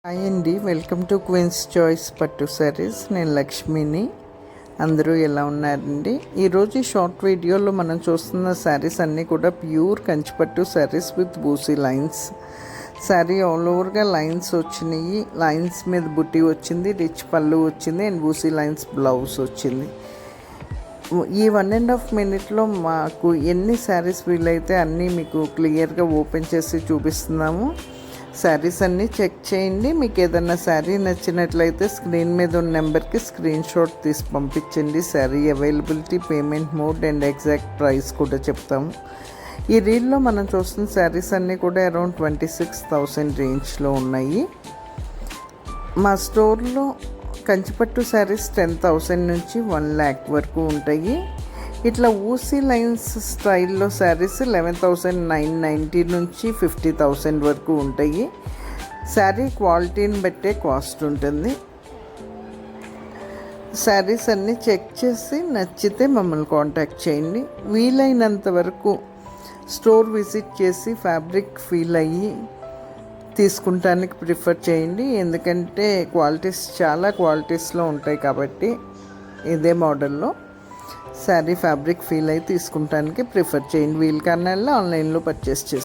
Hi అండి, welcome to queens choice పట్టు శారీస్. నేను లక్ష్మిని. అందరూ ఎలా ఉన్నారండి? ఈరోజు ఈ షార్ట్ వీడియోలో మనం చూస్తున్న శారీస్ అన్నీ కూడా ప్యూర్ కంచిపట్టు శారీస్ విత్ బూసీ లైన్స్. శారీ ఆల్ ఓవర్గా లైన్స్ వచ్చినాయి. లైన్స్ మీద బుట్టి వచ్చింది, రిచ్ పళ్ళు వచ్చింది అండ్ బూసీ లైన్స్ బ్లౌజ్ వచ్చింది. ఈ 1.5 మినిట్లో మాకు ఎన్ని శారీస్ వీలైతే అన్నీ మీకు క్లియర్గా ఓపెన్ చేసి చూపిస్తున్నాము. శారీస్ అన్నీ చెక్ చేయండి. మీకు ఏదైనా శారీ నచ్చినట్లయితే స్క్రీన్ మీద ఉన్న నెంబర్కి స్క్రీన్ షాట్ తీసి పంపించండి. Sari availability, payment mode and exact price కూడా చెప్తాము. ఈ రీల్లో మనం చూస్తున్న శారీస్ అన్నీ కూడా అరౌండ్ 26,000 రేంజ్లో ఉన్నాయి. మా స్టోర్లో కంచిపట్టు శారీస్ 10,000 నుంచి 1 lakh వరకు ఉంటాయి. ఇట్లా ఊసీ లైన్స్ స్టైల్లో శారీస్ 11,990 నుంచి 50,000 వరకు ఉంటాయి. శారీ క్వాలిటీని బట్టే కాస్ట్ ఉంటుంది. శారీస్ అన్నీ చెక్ చేసి నచ్చితే మమ్మల్ని కాంటాక్ట్ చేయండి. వీలైనంత వరకు స్టోర్ విజిట్ చేసి ఫ్యాబ్రిక్ ఫీల్ అయ్యి తీసుకుంటానికి ప్రిఫర్ చేయండి. ఎందుకంటే చాలా క్వాలిటీస్లో ఉంటాయి కాబట్టి ఇదే మోడల్లో శారీ ఫ్యాబ్రిక్ ఫీల్ అయి తీసుకుంటానికి ప్రిఫర్ చేయండి. వీల్ కన్నా ఆన్లైన్లో పర్చేస్ చేసి